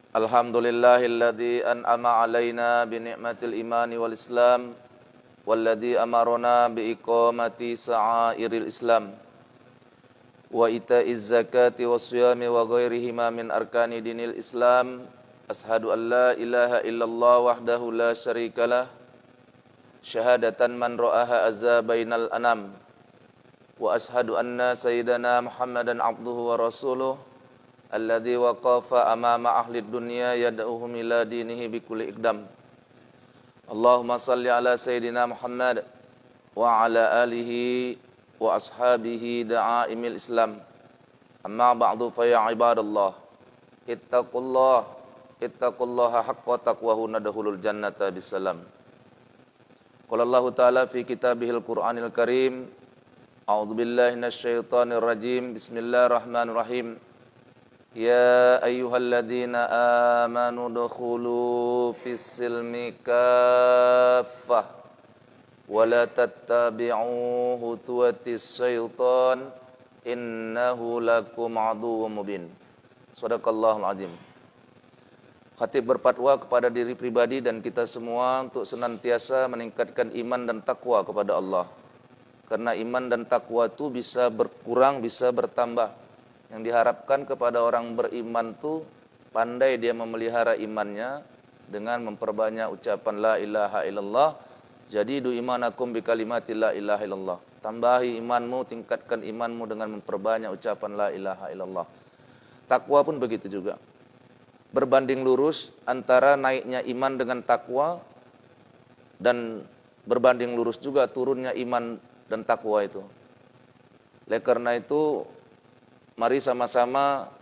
Alhamdulillahilladzi an'ama alaina bi ni'matil imani wal islam walladzi amarna bi iqamati sa'airil islam wa ita'iz zakati wassiyami wa ghairihima min arkani dinil islam. Ashhadu an la ilaha illallah wahdahu la syarikalah syahadatan man ra'aha azza bainal anam wa ashhadu anna sayyidana Muhammadan abduhu wa rasuluh alladzi waqafa amama ahli dunya yad'uhum ila dinihi bikulli iqdam. Allahumma salli ala sayyidina Muhammad wa ala alihi wa ashabihi da'aimil islam. Amma ba'du fa ya ibadallah ittaqullaha haqqa taqwahu nadkhulul jannata bisalam. Qala Allah ta'ala fi kitabihil Qur'anil Karim, a'udzu billahi minasyaitonir rajim. Bismillahirrahmanirrahim. Ya ayyuhalladzina amanu dukhulu fis-silmi kaffah wa la tattabi'u khutuwatis syaitan innahu lakum aduwwum mubin. Shadaqallahul azim. Khatib berfatwa kepada diri pribadi dan kita semua untuk senantiasa meningkatkan iman dan takwa kepada Allah. Karena iman dan takwa itu bisa berkurang, bisa bertambah. Yang diharapkan kepada orang beriman itu pandai dia memelihara imannya dengan memperbanyak ucapan la ilaha illallah. Jadidu imanakum bi kalimati la ilaha illallah. Tambahi imanmu, tingkatkan imanmu dengan memperbanyak ucapan la ilaha illallah. Takwa pun begitu juga. Berbanding lurus antara naiknya iman dengan takwa dan berbanding lurus juga turunnya iman dan takwa itu. Oleh karena itu, mari sama-sama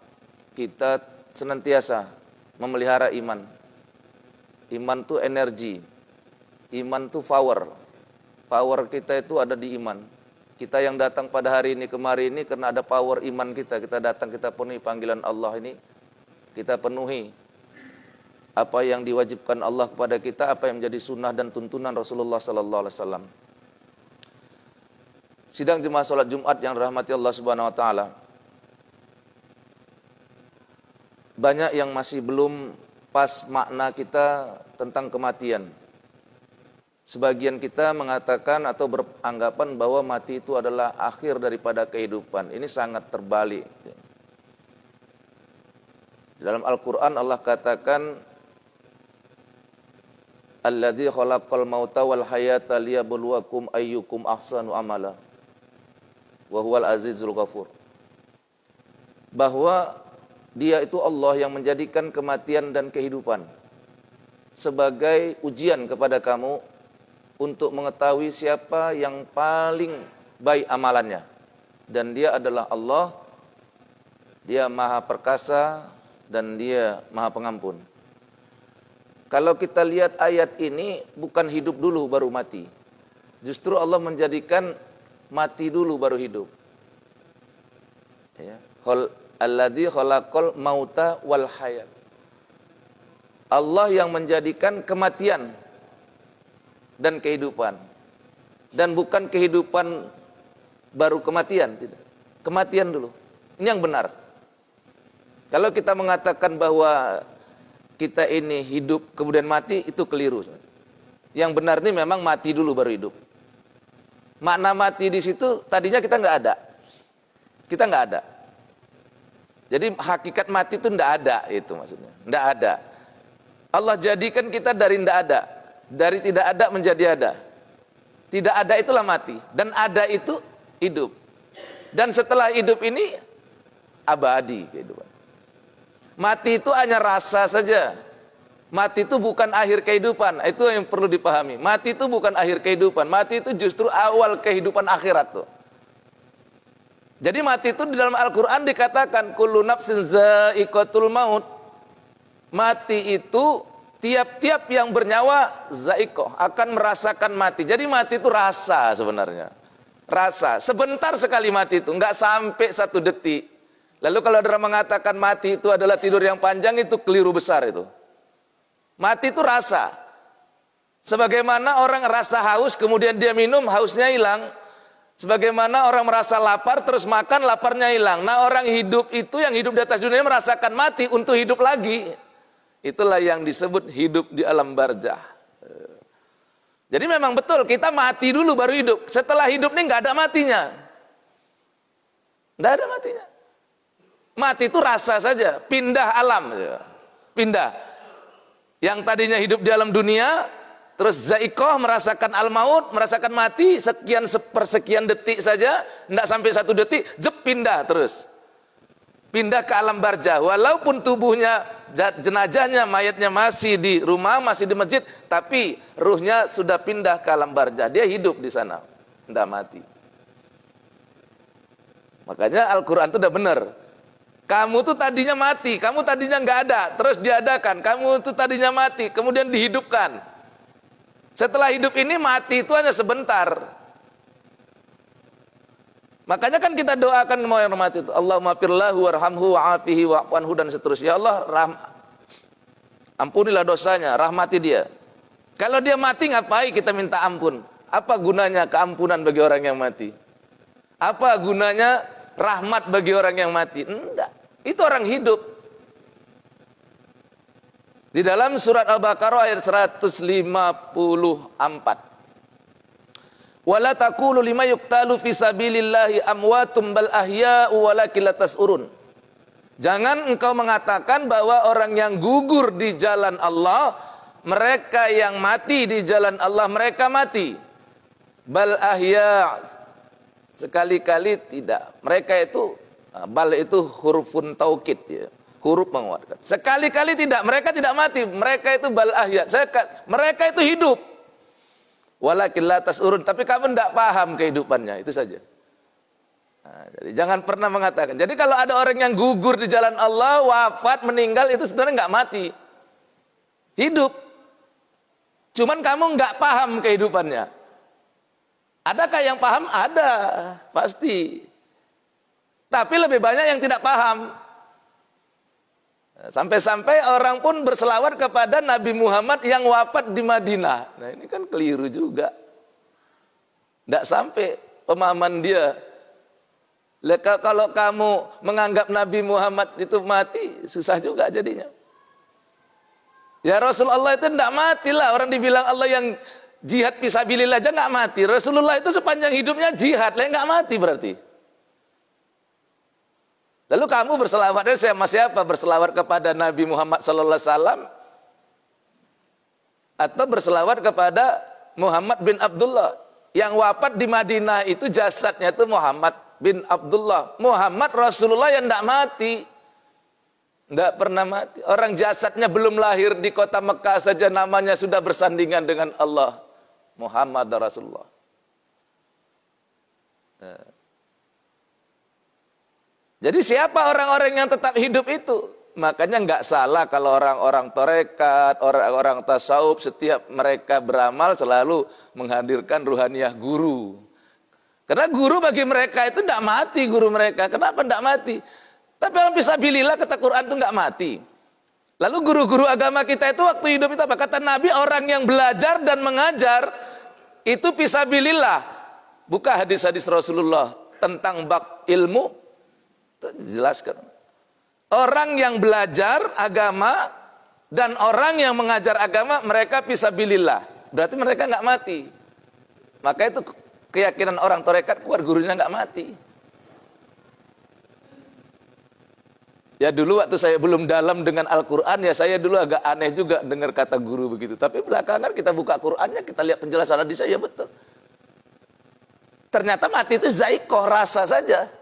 kita senantiasa memelihara iman. Iman itu energi. Iman itu power. Power kita itu ada di iman. Kita yang datang pada hari ini kemari ini karena ada power iman kita. Kita datang, kita penuhi panggilan Allah ini. Kita penuhi apa yang diwajibkan Allah kepada kita, apa yang menjadi sunnah dan tuntunan Rasulullah sallallahu alaihi wasallam. Sidang jemaah salat Jumat yang dirahmati Allah Subhanahu wa taala. Banyak yang masih belum pas makna kita tentang kematian. Sebagian kita mengatakan atau beranggapan bahwa mati itu adalah akhir daripada kehidupan. Ini sangat terbalik. Di dalam Al-Quran Allah katakan, Alladzi khalaqal mauta wal hayata liyabluwakum ayyukum ahsanu amala wa huwal azizul ghafur. Bahwa Dia itu Allah yang menjadikan kematian dan kehidupan sebagai ujian kepada kamu untuk mengetahui siapa yang paling baik amalannya. Dan Dia adalah Allah, Dia Maha Perkasa dan Dia Maha Pengampun. Kalau kita lihat ayat ini, bukan hidup dulu baru mati. Justru Allah menjadikan mati dulu baru hidup. Ya. Alladzi khalaqal mauta wal hayat. Allah yang menjadikan kematian dan kehidupan. Dan bukan kehidupan baru kematian, tidak. Kematian dulu. Ini yang benar. Kalau kita mengatakan bahwa kita ini hidup kemudian mati, itu keliru. Yang benar ini memang mati dulu baru hidup. Makna mati di situ tadinya kita nggak ada. Kita nggak ada. Jadi hakikat mati itu nggak ada, itu maksudnya. Nggak ada. Allah jadikan kita dari nggak ada. Dari tidak ada menjadi ada. Tidak ada itulah mati. Dan ada itu hidup. Dan setelah hidup ini abadi kehidupan. Mati itu hanya rasa saja. Mati itu bukan akhir kehidupan. Itu yang perlu dipahami. Mati itu bukan akhir kehidupan. Mati itu justru awal kehidupan akhirat tuh. Jadi mati itu di dalam Al-Quran dikatakan kullu nafsin za'iqatul maut. Mati itu tiap-tiap yang bernyawa za'iqah akan merasakan mati. Jadi mati itu rasa sebenarnya. Rasa. Sebentar sekali mati itu, enggak sampai 1 detik. Lalu kalau ada orang mengatakan mati itu adalah tidur yang panjang, itu keliru besar itu. Mati itu rasa. Sebagaimana orang rasa haus, kemudian dia minum, hausnya hilang. Sebagaimana orang merasa lapar, terus makan, laparnya hilang. Nah orang hidup itu, yang hidup di atas dunia merasakan mati untuk hidup lagi. Itulah yang disebut hidup di alam barzah. Jadi memang betul kita mati dulu baru hidup. Setelah hidup ini nggak ada matinya. Nggak ada matinya. Mati itu rasa saja, pindah alam. Pindah. Yang tadinya hidup di alam dunia, terus zaikoh merasakan al-maut, merasakan mati, sekian sepersekian detik saja, nggak sampai 1 detik, pindah terus. Pindah ke alam barzah. Walaupun tubuhnya, jenazahnya, mayatnya masih di rumah, masih di masjid, tapi ruhnya sudah pindah ke alam barzah. Dia hidup di sana, tidak mati. Makanya Al-Quran itu udah benar. Kamu tuh tadinya mati, kamu tadinya nggak ada, terus diadakan. Kamu tuh tadinya mati, kemudian dihidupkan. Setelah hidup ini mati itu hanya sebentar. Makanya kan kita doakan mau yang mati itu, Allahumma firlahu warhamhu wa'afihi wa'anhu dan seterusnya. Ya Allah, ampunilah dosanya, rahmati dia. Kalau dia mati ngapain kita minta ampun? Apa gunanya keampunan bagi orang yang mati? Apa gunanya rahmat bagi orang yang mati? Enggak. Itu orang hidup. Di dalam surat Al-Baqarah ayat 154. Wala taqulu lima yuqtalu fi sabilillahi amwatum bal ahya'u walakin la tas'urun. Jangan engkau mengatakan bahwa orang yang gugur di jalan Allah, mereka yang mati di jalan Allah, mereka mati. Bal ahya', sekali-kali tidak. Mereka itu, bal itu hurufun taukid ya. Huruf menguatkan. Sekali-kali tidak, mereka tidak mati. Mereka itu bal ahya'. Mereka itu hidup. Walakin la tas'urun, tapi kamu tidak paham kehidupannya, itu saja. Nah, jadi jangan pernah mengatakan. Jadi kalau ada orang yang gugur di jalan Allah, wafat, meninggal, itu sebenarnya nggak mati. Hidup. Cuman kamu nggak paham kehidupannya. Adakah yang paham? Ada, pasti. Tapi lebih banyak yang tidak paham. Sampai-sampai orang pun berselawat kepada Nabi Muhammad yang wafat di Madinah. Nah ini kan keliru juga. Tidak sampai pemahaman dia. Kalau kamu menganggap Nabi Muhammad itu mati, susah juga jadinya. Ya Rasulullah itu tidak matilah. Orang dibilang Allah yang jihad fisabilillah aja nggak mati. Rasulullah itu sepanjang hidupnya jihad, lah nggak mati berarti. Lalu kamu berselawat sama siapa? Berselawat kepada Nabi Muhammad sallallahu alaihi wasallam atau berselawat kepada Muhammad bin Abdullah yang wafat di Madinah itu jasadnya itu Muhammad bin Abdullah. Muhammad Rasulullah yang tidak mati. Tidak pernah mati. Orang jasadnya belum lahir di kota Mekah saja namanya sudah bersandingan dengan Allah. Muhammad Rasulullah. Jadi siapa orang-orang yang tetap hidup itu? Makanya nggak salah kalau orang-orang torekat, orang-orang tasawuf, setiap mereka beramal selalu menghadirkan ruhaniyah guru. Karena guru bagi mereka itu tidak mati guru mereka. Kenapa tidak mati? Tapi orang fisabilillah kata Quran itu nggak mati. Lalu guru-guru agama kita itu waktu hidup itu apa? Kata Nabi, orang yang belajar dan mengajar itu fisabilillah. Buka hadis-hadis Rasulullah tentang bab ilmu. Jelaskan. Orang yang belajar agama dan orang yang mengajar agama, mereka fisabilillah. Berarti mereka nggak mati. Maka itu keyakinan orang torekat kuat gurunya nggak mati. Ya dulu waktu saya belum dalam dengan Al-Quran, ya saya dulu agak aneh juga dengar kata guru begitu. Tapi belakangan kita buka Qurannya, kita lihat penjelasan hadisnya, ya betul. Ternyata mati itu zaikoh, rasa saja.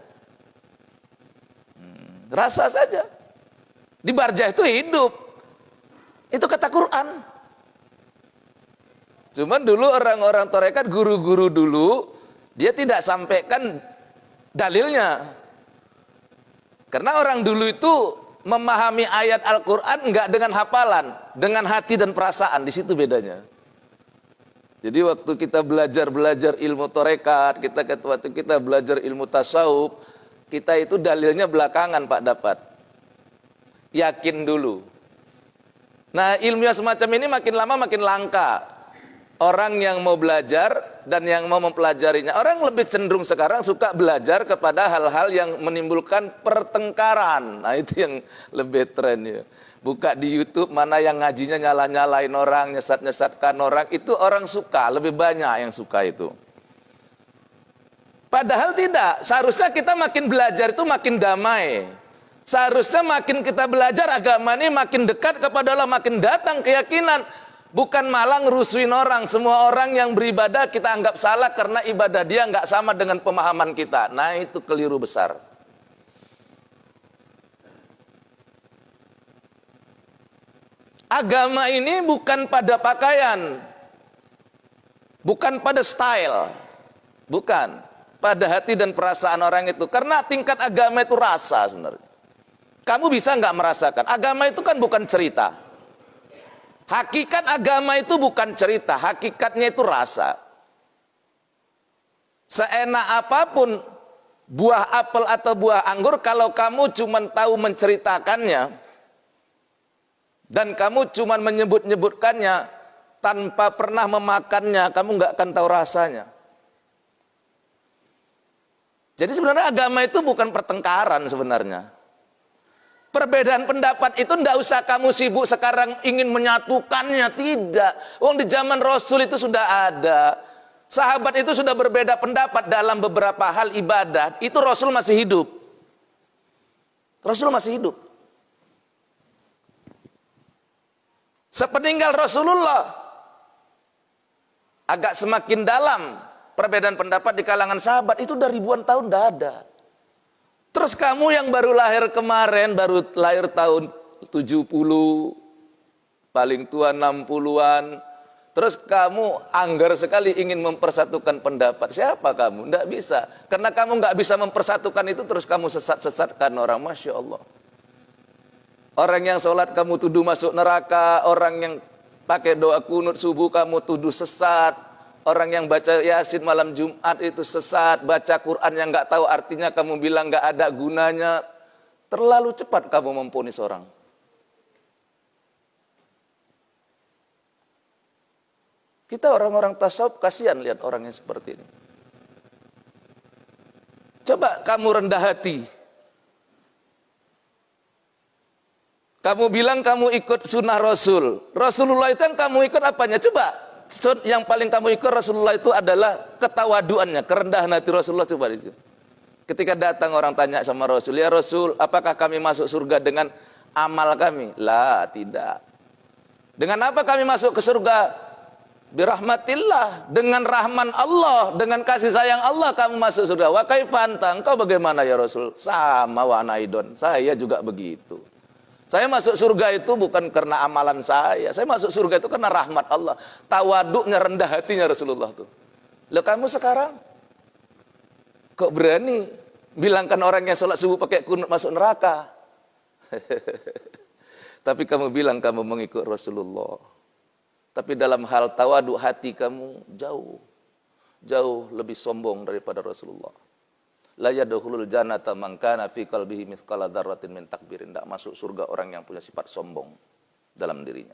Rasa saja. Di barzah itu hidup. Itu kata Quran. Cuman dulu orang-orang torekat, guru-guru dulu, dia tidak sampaikan dalilnya. Karena orang dulu itu memahami ayat Al-Quran enggak dengan hafalan, dengan hati dan perasaan. Di situ bedanya. Jadi waktu kita belajar ilmu torekat, waktu kita belajar ilmu tasawuf, kita itu dalilnya belakangan Pak dapat. Yakin dulu. Nah ilmu yang semacam ini makin lama makin langka. Orang yang mau belajar dan yang mau mempelajarinya. Orang lebih cenderung sekarang suka belajar kepada hal-hal yang menimbulkan pertengkaran. Nah itu yang lebih tren ya. buka di YouTube, mana yang ngajinya nyala-nyalain orang, nyesat-nyesatkan orang, itu orang suka, lebih banyak yang suka itu. Padahal tidak, seharusnya kita makin belajar itu makin damai. Seharusnya makin kita belajar agama ini makin dekat kepada Allah, makin datang keyakinan. Bukan malah ngerusuin orang. Semua orang yang beribadah kita anggap salah karena ibadah dia nggak sama dengan pemahaman kita. Nah itu keliru besar. Agama ini bukan pada pakaian, bukan pada style, bukan pada hati dan perasaan orang itu. Karena tingkat agama itu rasa sebenarnya. Kamu bisa nggak merasakan? Agama itu kan bukan cerita. Hakikat agama itu bukan cerita, hakikatnya itu rasa. Seenak apapun buah apel atau buah anggur, kalau kamu cuma tahu menceritakannya, dan kamu cuma menyebut-nyebutkannya tanpa pernah memakannya, kamu nggak akan tahu rasanya. Jadi sebenarnya agama itu bukan pertengkaran sebenarnya. Perbedaan pendapat itu tidak usah kamu sibuk sekarang ingin menyatukannya, tidak. Wong di zaman Rasul itu sudah ada. Sahabat itu sudah berbeda pendapat dalam beberapa hal ibadah. Itu Rasul masih hidup. Rasul masih hidup. Sepeninggal Rasulullah, agak semakin dalam perbedaan pendapat di kalangan sahabat, itu udah ribuan tahun udah ada. Terus kamu yang baru lahir kemarin, baru lahir tahun 70, paling tua 60-an, terus kamu anggar sekali ingin mempersatukan pendapat. Siapa kamu? Tidak bisa. Karena kamu nggak bisa mempersatukan itu, terus kamu sesat-sesatkan orang. Masya Allah. Orang yang sholat kamu tuduh masuk neraka, orang yang pakai doa kunut subuh kamu tuduh sesat, orang yang baca Yasin malam Jumat itu sesat, baca Quran yang nggak tahu artinya kamu bilang nggak ada gunanya. Terlalu cepat kamu memvonis orang. Kita orang-orang tasawuf kasihan lihat orang yang seperti ini. Coba kamu rendah hati. Kamu bilang kamu ikut sunnah Rasul. Rasulullah itu yang kamu ikut apanya? Coba, yang paling kamu ikut Rasulullah itu adalah ketawaduannya, kerendahan hati Rasulullah. Coba di situ. Ketika datang orang tanya sama Rasul, ya Rasul, apakah kami masuk surga dengan amal kami? Lah, tidak. Dengan apa kami masuk ke surga? Birahmatillah, dengan rahman Allah, dengan kasih sayang Allah kamu masuk surga. Wa kaifanta, engkau bagaimana ya Rasul? Sama wa anaidon, saya juga begitu. Saya masuk surga itu bukan karena amalan saya. Saya masuk surga itu karena rahmat Allah. Tawaduknya, rendah hatinya Rasulullah tuh. Loh kamu sekarang kok berani bilangkan orang yang sholat subuh pakai kunut masuk neraka? Tapi kamu bilang kamu mengikut Rasulullah. Tapi dalam hal tawaduk hati kamu jauh lebih sombong daripada Rasulullah. La yadkhulul jannata man kana fi qalbihi mithqala dzarratin min takbirin. Tidak masuk surga orang yang punya sifat sombong dalam dirinya.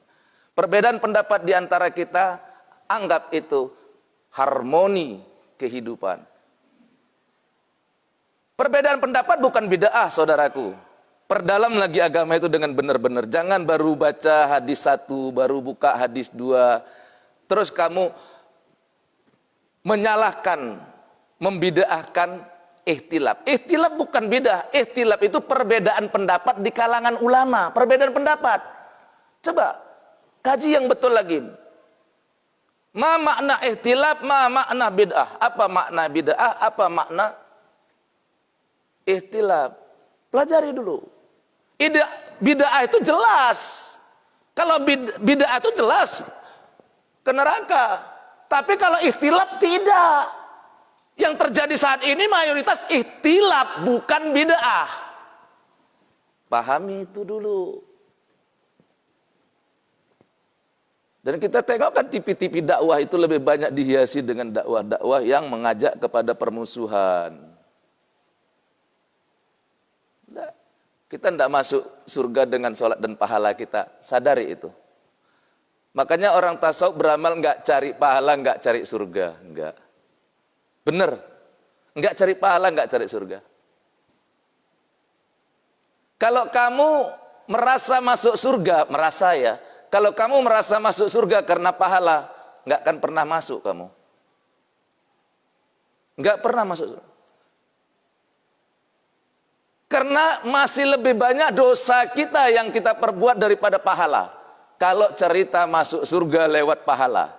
Perbedaan pendapat di antara kita, anggap itu harmoni kehidupan. Perbedaan pendapat bukan bid'ah, saudaraku. Perdalam lagi agama itu dengan benar-benar. Jangan baru baca hadis 1, baru buka hadis 2, terus kamu menyalahkan, membid'ahkan ikhtilaf. Ikhtilaf bukan bid'ah. Ikhtilaf itu perbedaan pendapat di kalangan ulama. Perbedaan pendapat. Coba kaji yang betul lagi. Ma makna ikhtilaf, ma makna bid'ah. Apa makna bid'ah, apa makna ikhtilaf? Pelajari dulu. Bid'ah itu jelas. Kalau bid'ah itu jelas ke neraka. Tapi kalau ikhtilaf tidak. Yang terjadi saat ini mayoritas ikhtilaf, bukan bid'ah. Pahami itu dulu. Dan kita tengok kan TV-TV dakwah itu lebih banyak dihiasi dengan dakwah-dakwah yang mengajak kepada permusuhan. Kita tidak masuk surga dengan sholat dan pahala kita. Sadari itu. Makanya orang tasawuf beramal nggak cari pahala, nggak cari surga. Enggak. Benar. Enggak cari pahala, enggak cari surga. Kalau kamu merasa masuk surga, merasa ya. Kalau kamu merasa masuk surga karena pahala, nggak akan pernah masuk kamu. Nggak pernah masuk surga. Karena masih lebih banyak dosa kita yang kita perbuat daripada pahala. Kalau cerita masuk surga lewat pahala.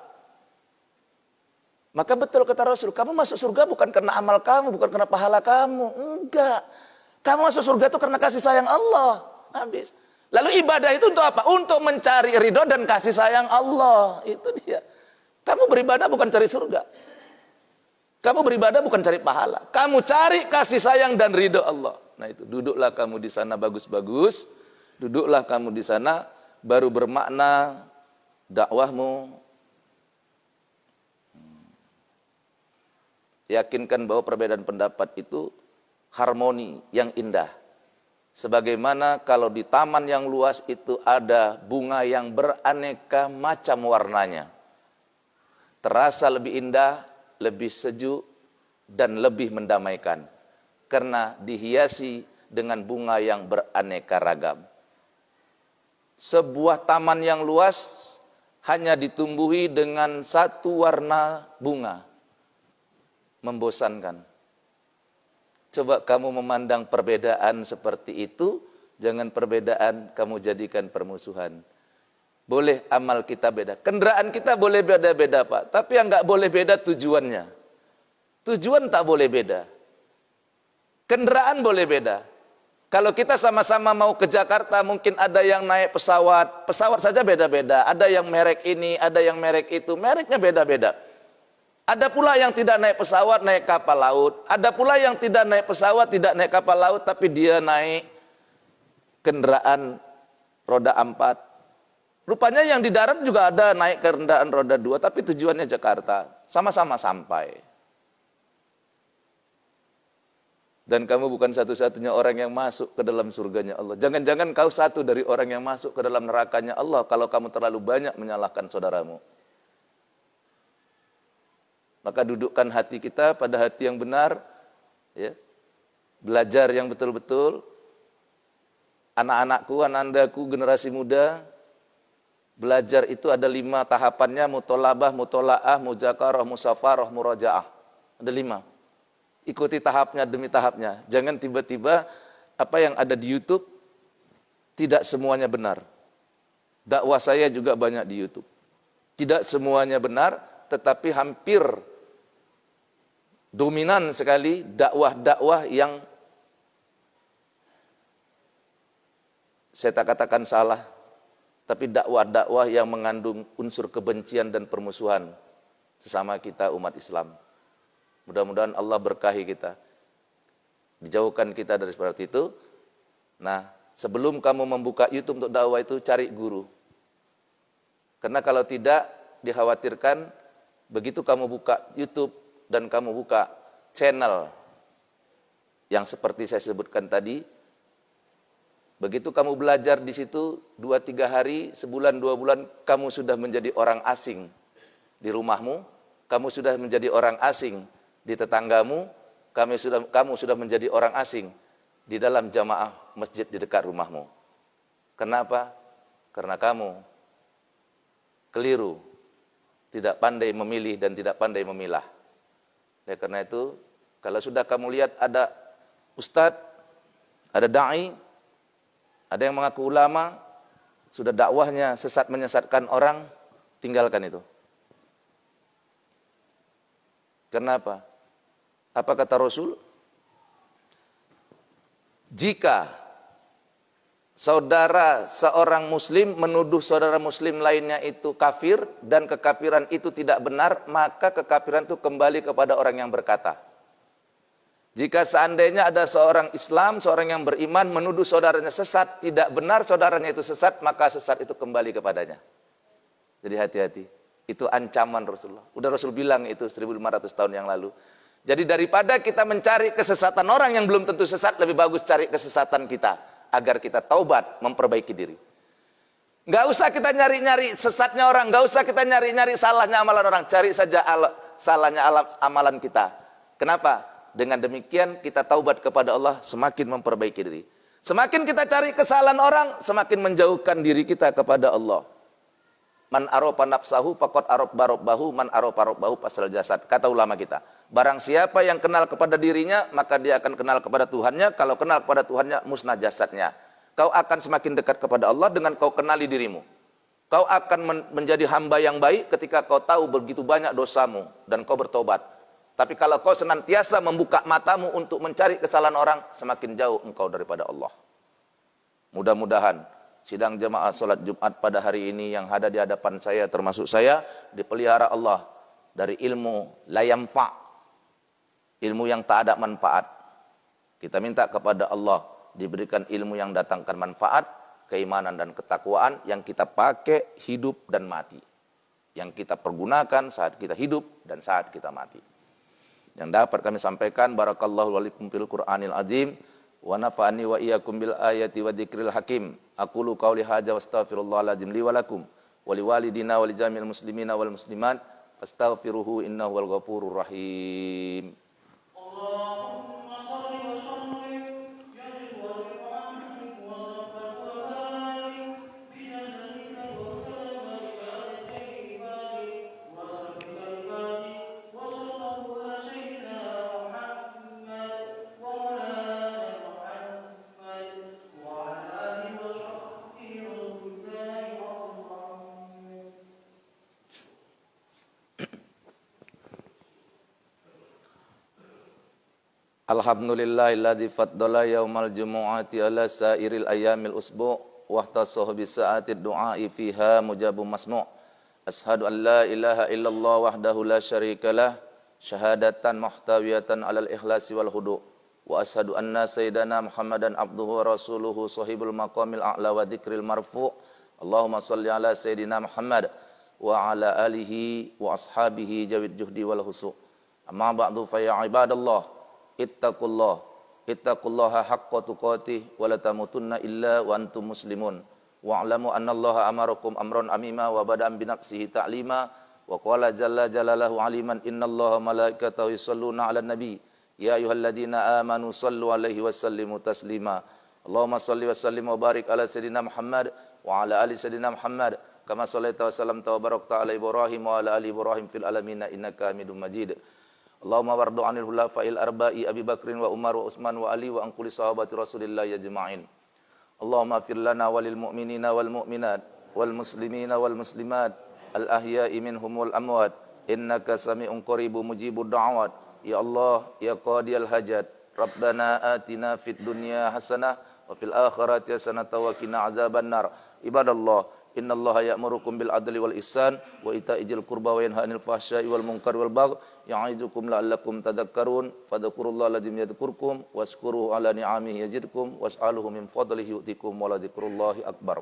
Maka betul kata Rasul, kamu masuk surga bukan karena amal kamu, bukan karena pahala kamu. Enggak. Kamu masuk surga itu karena kasih sayang Allah. Habis. Lalu ibadah itu untuk apa? Untuk mencari ridho dan kasih sayang Allah. Itu dia. Kamu beribadah bukan cari surga. Kamu beribadah bukan cari pahala. Kamu cari kasih sayang dan ridho Allah. Nah itu, duduklah kamu di sana bagus-bagus. Duduklah kamu di sana, baru bermakna dakwahmu. Yakinkan bahwa perbedaan pendapat itu harmoni yang indah. Sebagaimana kalau di taman yang luas itu ada bunga yang beraneka macam warnanya. Terasa lebih indah, lebih sejuk, dan lebih mendamaikan. Karena dihiasi dengan bunga yang beraneka ragam. Sebuah taman yang luas hanya ditumbuhi dengan satu warna bunga. Membosankan. Coba kamu memandang perbedaan seperti itu, jangan perbedaan kamu jadikan permusuhan. Boleh amal kita beda. Kendaraan kita boleh beda-beda, Pak. Tapi yang nggak boleh beda tujuannya. Tujuan tak boleh beda. Kendaraan boleh beda. Kalau kita sama-sama mau ke Jakarta, mungkin ada yang naik pesawat. Pesawat saja beda-beda. Ada yang merek ini, ada yang merek itu. Mereknya beda-beda. Ada pula yang tidak naik pesawat, naik kapal laut. Ada pula yang tidak naik pesawat, tidak naik kapal laut, tapi dia naik kendaraan roda 4. Rupanya yang di darat juga ada naik kendaraan roda 2, tapi tujuannya Jakarta. Sama-sama sampai. Dan kamu bukan satu-satunya orang yang masuk ke dalam surganya Allah. Jangan-jangan kau satu dari orang yang masuk ke dalam nerakanya Allah kalau kamu terlalu banyak menyalahkan saudaramu. Maka dudukkan hati kita pada hati yang benar, ya. Belajar yang betul-betul. Anak-anakku, anak-andaku, generasi muda, belajar itu ada 5 tahapannya: mutolabah, mutolaah, muzakarah, musafarah, murajaah. Ada 5. Ikuti tahapnya demi tahapnya. Jangan tiba-tiba apa yang ada di YouTube tidak semuanya benar. Dakwah saya juga banyak di YouTube. Tidak semuanya benar, tetapi hampir dominan sekali dakwah-dakwah yang saya tak katakan salah, tapi dakwah-dakwah yang mengandung unsur kebencian dan permusuhan sesama kita umat Islam. Mudah-mudahan Allah berkahi kita, dijauhkan kita dari seperti itu. Nah, sebelum kamu membuka YouTube untuk dakwah itu, cari guru. Karena kalau tidak, dikhawatirkan begitu kamu buka YouTube dan kamu buka channel yang seperti saya sebutkan tadi, begitu kamu belajar di situ 2-3 hari, sebulan 2 bulan, kamu sudah menjadi orang asing di rumahmu, kamu sudah menjadi orang asing di tetanggamu, kamu sudah menjadi orang asing di dalam jamaah masjid di dekat rumahmu. Kenapa? Karena kamu keliru, tidak pandai memilih dan tidak pandai memilah. Oleh karena itu, kalau sudah kamu lihat ada ustadz, ada da'i, ada yang mengaku ulama, sudah dakwahnya sesat menyesatkan orang, tinggalkan itu. Kenapa? Apa kata Rasul? Jika saudara seorang muslim menuduh saudara muslim lainnya itu kafir dan kekafiran itu tidak benar, maka kekafiran itu kembali kepada orang yang berkata. Jika seandainya ada seorang Islam, seorang yang beriman menuduh saudaranya sesat, tidak benar saudaranya itu sesat, maka sesat itu kembali kepadanya. Jadi hati-hati. Itu ancaman Rasulullah. Udah Rasul bilang itu 1500 tahun yang lalu. Jadi daripada kita mencari kesesatan orang yang belum tentu sesat, lebih bagus cari kesesatan kita, agar kita taubat, memperbaiki diri. Nggak usah kita nyari-nyari sesatnya orang, nggak usah kita nyari-nyari salahnya amalan orang, cari saja salahnya amalan kita. Kenapa? Dengan demikian kita taubat kepada Allah, semakin memperbaiki diri. Semakin kita cari kesalahan orang, semakin menjauhkan diri kita kepada Allah. Man arofa nafsahu faqad arofa rabbahu, man arofa rabbahu fasal jasad. Kata ulama kita, barang siapa yang kenal kepada dirinya, maka dia akan kenal kepada Tuhannya. Kalau kenal kepada Tuhannya, musnah jasadnya. Kau akan semakin dekat kepada Allah dengan kau kenali dirimu. Kau akan menjadi hamba yang baik ketika kau tahu begitu banyak dosamu dan kau bertobat. Tapi kalau kau senantiasa membuka matamu untuk mencari kesalahan orang, semakin jauh engkau daripada Allah. Mudah-mudahan sidang jemaah salat Jumat pada hari ini yang ada di hadapan saya termasuk saya dipelihara Allah dari ilmu la yanfa', ilmu yang tak ada manfaat. Kita minta kepada Allah diberikan ilmu yang datangkan manfaat, keimanan dan ketakwaan yang kita pakai hidup dan mati. Yang kita pergunakan saat kita hidup dan saat kita mati. Yang dapat kami sampaikan, barakallahu walikum fil Qur'anil azim. Wa nafa'ani wa iyyakum bil ayati wa dzikril hakim. Aqulu qauli hadza wa astaghfirullahaladzim li wa lakum wa liwalidina wa li jami'il muslimina wal muslimat fastaghfiruhu innahu wal ghafurur rahim. Allahumma shalli wa sallim ya jalwal mu'amin wa barik bi jannika wa kamalika ibadi wa sabbika ibadi wa sallallahu ala sayyidina Muhammad wa ala Alhamdulillahilladzi faddala yaumal jumu'ati ala sairil ayyamil usbu' wa ihtassahu bi sa'atid du'a'i fiha mujabun masmu'. Ashhadu an la ilaha illallah wahdahu la syarikalah syahadatan muhtawiyatan alal ikhlasi wal hudu'. Wa ashhadu anna sayyidana Muhammadan abduhu wa rasuluhu sahibul maqamil a'la wa dzikril marfu'. Allahumma shalli ala sayyidina Muhammad wa ala alihi wa ashabihi jawid juhdi wal husu'. Amma ba'du fa ya ibadallah ittaqullaha haqqa tuqatih wa la tamutunna illa wa antum muslimun wa'lamu annallaha amarakum amran amima wa bada'an bi nafsihi ta'lima wa qala jalla jalaluhu aliman innallaha malaikatahu yusholluna 'alan nabi ya ayyuhalladzina amanu shallu 'alaihi wa sallimu taslima. Allahumma shalli wa sallim wa barik ala sayidina Muhammad wa ala ali sayidina Muhammad kama shallaita wa sallamta wa barakta ala Ibrahim wa ala ali Ibrahim fil alamin innaka Hamidum Majid. Allahumma wardu anil hulafa'il arba'i Abi Bakrin wa Umar wa Utsman wa Ali wa an kulli sahabati Rasulillah ajma'in. Allahumma fir lana walil mu'minina wal mu'minat wal muslimina wal muslimat al ahya'i minhum wal amwat innaka sami'un qaribun mujibud da'awat. Ya Allah ya qadiyal hajat Rabbana atina fid dunya hasanah wa fil akhirati hasanah wa qina adzabannar. Ibadallah, innallaha ya'murukum bil adli wal ihsan wa ita'i dzil qurba wa yanha 'anil fahsya'i wal munkari wal baghi ya'idukum la'allakum tadhakkarun fadhkurullaha allazim yadhkurkum washkuruhu 'ala ni'amihi yazidkum was'aluhu min fadlihi yu'tikum wa la dzikrullahi akbar.